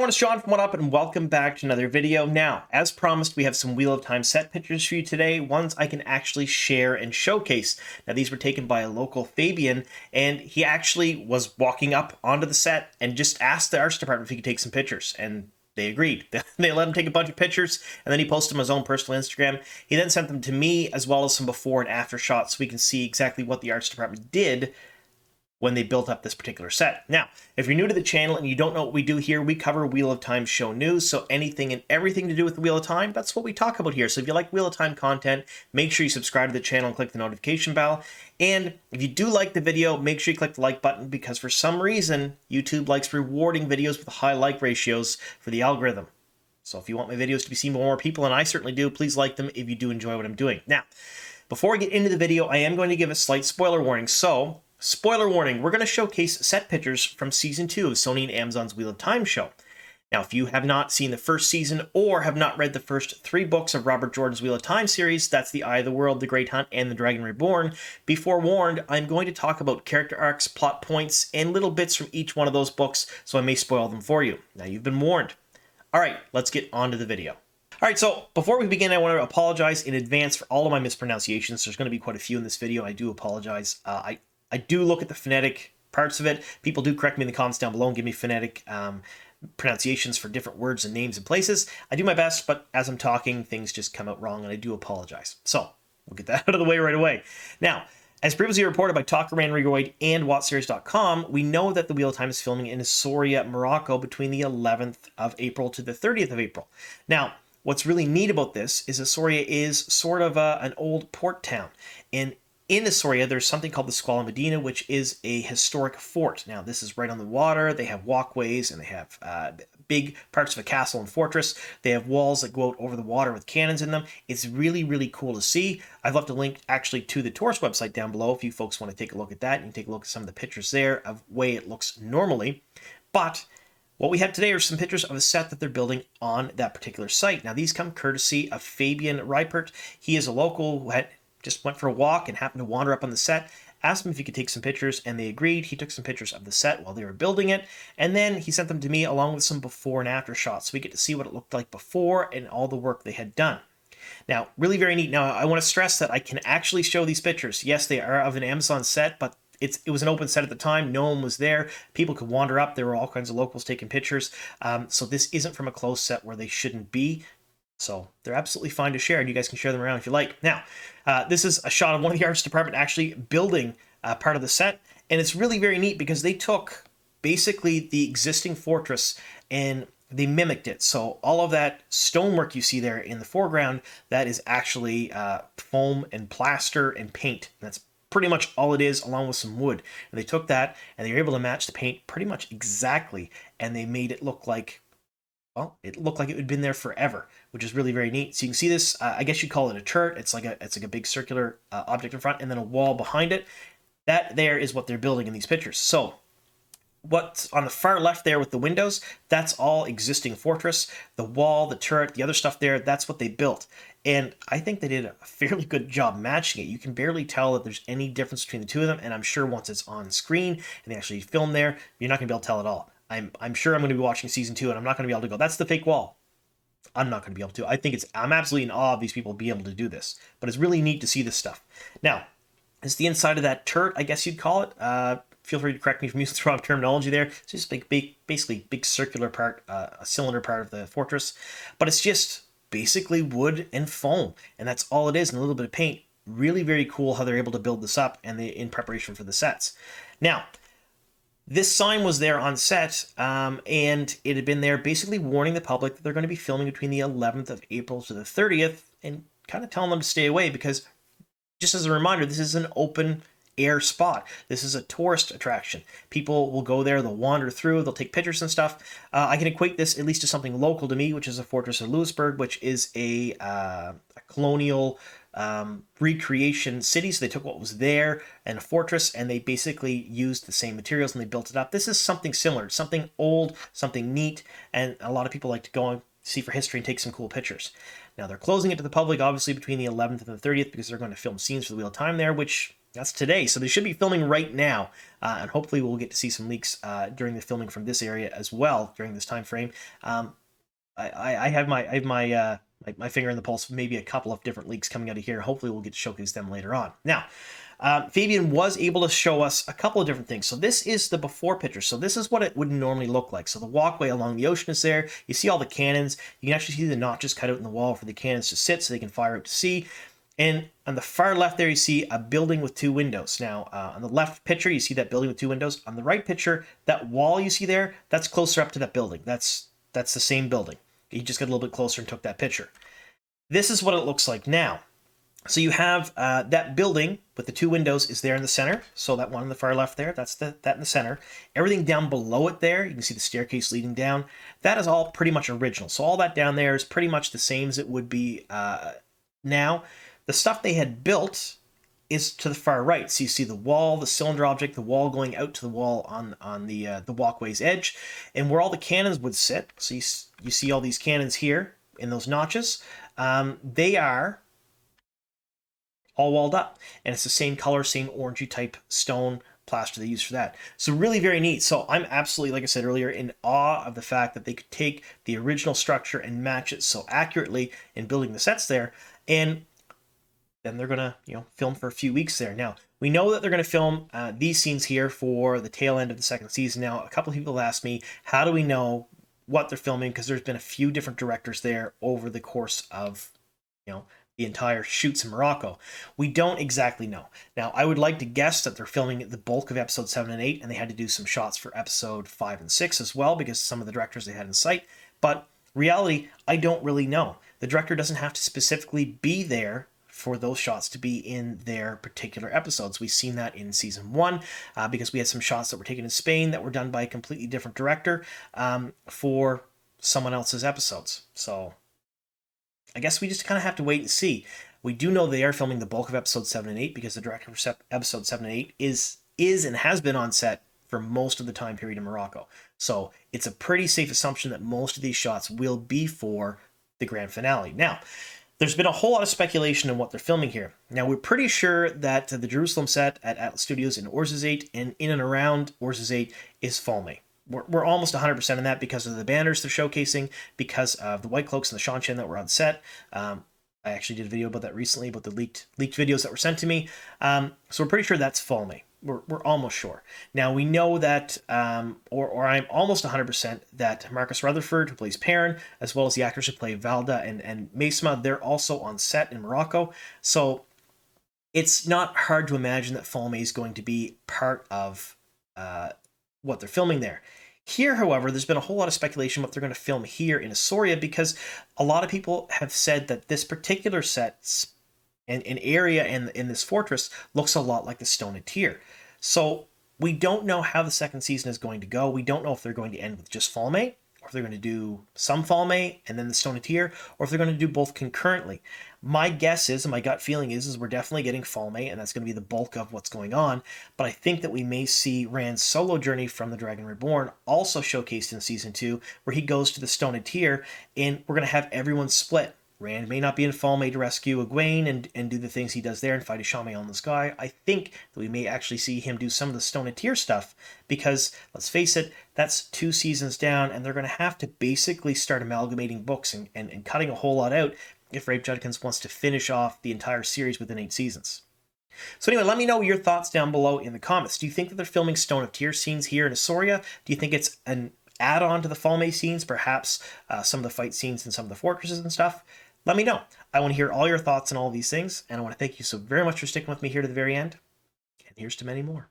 everyone, it's Sean from What Up, and welcome back to another video. Now, as promised, we have some Wheel of Time set pictures for you today, ones I can actually share and showcase. Now, these were taken by a local Fabian, and he actually was walking up onto the set and just asked the arts department if he could take some pictures, and they agreed. They let him take a bunch of pictures, and then he posted them on his own personal Instagram. He then sent them to me, as well as some before and after shots, so we can see exactly what the arts department did when they built up this particular set. Now, if you're new to the channel and you don't know what we do here, we cover Wheel of Time show news, so anything and everything to do with the Wheel of Time, that's what we talk about here. So if you like Wheel of Time content, make sure you subscribe to the channel and click the notification bell. And if you do like the video, make sure you click the like button, because for some reason, YouTube likes rewarding videos with high like ratios for the algorithm. So if you want my videos to be seen by more people, and I certainly do, please like them if you do enjoy what I'm doing. Now, before I get into the video, I am going to give a slight spoiler warning. So, spoiler warning, we're going to showcase set pictures from Season 2 of Sony and Amazon's Wheel of Time show. Now, if you have not seen the first season or have not read the first 3 books of Robert Jordan's Wheel of Time series, that's The Eye of the World, The Great Hunt, and The Dragon Reborn, be forewarned, I'm going to talk about character arcs, plot points, and little bits from each one of those books, so I may spoil them for you. Now, you've been warned. All right, let's get on to the video. All right, so before we begin, I want to apologize in advance for all of my mispronunciations. There's going to be quite a few in this video. I do apologize. I do look at the phonetic parts of it. People do correct me in the comments down below and give me phonetic pronunciations for different words and names and places. I do my best, but as I'm talking, things just come out wrong, and I do apologize. So we'll get that out of the way right away. Now, as previously reported by Talkerman Regoid and WatchSeries.com, we know that the Wheel of Time is filming in Soria, Morocco between the 11th of April to the 30th of April. Now, what's really neat about this is that Soria is sort of an old port town, and in Soria, there's something called the Squala Medina, which is a historic fort. Now, this is right on the water. They have walkways, and they have big parts of a castle and fortress. They have walls that go out over the water with cannons in them. It's really, really cool to see. I've left a link actually to the tourist website down below if you folks want to take a look at that. You can take a look at some of the pictures there of the way it looks normally. But what we have today are some pictures of a set that they're building on that particular site. Now, these come courtesy of Fabian Reipert. He is a local who just went for a walk and happened to wander up on the set, asked him if he could take some pictures, and they agreed. He took some pictures of the set while they were building it, and then he sent them to me along with some before and after shots, so we get to see what it looked like before and all the work they had done. Now, really very neat. Now, I want to stress that I can actually show these pictures. Yes, they are of an Amazon set, but it was an open set at the time. No one was there. People could wander up. There were all kinds of locals taking pictures. So this isn't from a closed set where they shouldn't be. So they're absolutely fine to share, and you guys can share them around if you like. Now, this is a shot of one of the arts department actually building part of the set, and it's really very neat because they took basically the existing fortress and they mimicked it. So all of that stonework you see there in the foreground, that is actually foam and plaster and paint. That's pretty much all it is, along with some wood. And they took that and they were able to match the paint pretty much exactly, and they made it look like, well, it looked like it had been there forever, which is really very neat. So you can see this, I guess you'd call it a turret. It's like a big circular object in front and then a wall behind it. That there is what they're building in these pictures. So what's on the far left there with the windows, that's all existing fortress. The wall, the turret, the other stuff there, that's what they built. And I think they did a fairly good job matching it. You can barely tell that there's any difference between the two of them, and I'm sure once it's on screen and they actually film there, you're not going to be able to tell at all. I'm sure I'm going to be watching Season 2, and I'm not going to be able to go, that's the fake wall. I'm not going to be able to. I'm absolutely in awe of these people being able to do this. But it's really neat to see this stuff. Now, it's the inside of that turret, I guess you'd call it. Feel free to correct me if I'm using the wrong terminology there. It's just basically big circular part, a cylinder part of the fortress. But it's just basically wood and foam, and that's all it is, and a little bit of paint. Really very cool how they're able to build this up and in preparation for the sets. Now, this sign was there on set, and it had been there basically warning the public that they're going to be filming between the 11th of April to the 30th, and kind of telling them to stay away because, just as a reminder, this is an open air spot. This is a tourist attraction. People will go there, they'll wander through, they'll take pictures and stuff. I can equate this at least to something local to me, which is a fortress of Louisbourg, which is a colonial recreation city. So they took what was there and a fortress, and they basically used the same materials and they built it up. This is something similar, something old, something neat, and a lot of people like to go and see for history and take some cool pictures. Now, they're closing it to the public, obviously, between the 11th and the 30th because they're going to film scenes for the Wheel of Time there, which That's today, so they should be filming right now, and hopefully we'll get to see some leaks during the filming from this area as well during this time frame. I have my finger in the pulse, maybe a couple of different leaks coming out of here. Hopefully we'll get to showcase them later on. Now, Fabian was able to show us a couple of different things. So this is the before picture. So this is what it would normally look like. So the walkway along the ocean is there. You see all the cannons. You can actually see the notches cut out in the wall for the cannons to sit so they can fire out to sea. And on the far left there, you see a building with 2 windows. Now, on the left picture, you see that building with 2 windows. On the right picture, that wall you see there, that's closer up to that building. That's the same building. You just got a little bit closer and took that picture. This is what it looks like now. So you have that building with the 2 windows is there in the center. So that one on the far left there, that's that in the center. Everything down below it there, you can see the staircase leading down. That is all pretty much original. So all that down there is pretty much the same as it would be now. The stuff they had built is to the far right. So you see the wall, the cylinder object, the wall going out to the wall on the walkway's edge, and where all the cannons would sit. So you see all these cannons here in those notches. They are all walled up, and it's the same color, same orangey type stone plaster they use for that. So really very neat. So I'm absolutely, like I said earlier, in awe of the fact that they could take the original structure and match it so accurately in building the sets there. And then they're gonna, film for a few weeks there. Now we know that they're gonna film these scenes here for the tail end of the 2nd season. Now a couple of people asked me, how do we know what they're filming? Because there's been a few different directors there over the course of, the entire shoots in Morocco. We don't exactly know. Now I would like to guess that they're filming the bulk of episode 7 and 8, and they had to do some shots for episode 5 and 6 as well because some of the directors they had in sight. But reality, I don't really know. The director doesn't have to specifically be there for those shots to be in their particular episodes. We've seen that in season 1 because we had some shots that were taken in Spain that were done by a completely different director for someone else's episodes. So I guess we just kind of have to wait and see. We do know they are filming the bulk of episode 7 and 8 because the director for episode 7 and 8 is and has been on set for most of the time period in Morocco. So it's a pretty safe assumption that most of these shots will be for the grand finale. Now, there's been a whole lot of speculation on what they're filming here. Now, we're pretty sure that the Jerusalem set at Atlas Studios in Ouarzazate and in and around Ouarzazate is Falme. We're almost 100% in that because of the banners they're showcasing, because of the white cloaks and the Shanshan that were on set. I actually did a video about that recently, about the leaked videos that were sent to me. So we're pretty sure that's Falme. We're almost sure. Now, we know that, or I'm almost 100% that Marcus Rutherford, who plays Perrin, as well as the actors who play Valda and Mesma, they're also on set in Morocco. So it's not hard to imagine that Falme is going to be part of what they're filming there. Here, however, there's been a whole lot of speculation what they're going to film here in Asoria because a lot of people have said that this particular set and an area in this fortress looks a lot like the Stone Tier. So we don't know how the 2nd season is going to go. We don't know if they're going to end with just Falme, or if they're going to do some Falme and then the Stone Tier, or if they're going to do both concurrently. My guess is, and my gut feeling is we're definitely getting Falme, and that's going to be the bulk of what's going on. But I think that we may see Rand's solo journey from The Dragon Reborn also showcased in season 2, where he goes to the Stone Tier, and we're going to have everyone split. Rand may not be in Falme to rescue Egwene and do the things he does there and fight Ashame on the sky. I think that we may actually see him do some of the Stone Tier stuff because, let's face it, that's 2 seasons down, and they're going to have to basically start amalgamating books and cutting a whole lot out if Rafe Judkins wants to finish off the entire series within 8 seasons. So anyway, let me know your thoughts down below in the comments. Do you think that they're filming Stone of Tears scenes here in Asoria? Do you think it's an add-on to the Falme scenes, perhaps some of the fight scenes and some of the fortresses and stuff? Let me know. I want to hear all your thoughts on all these things, and I want to thank you so very much for sticking with me here to the very end. And here's to many more.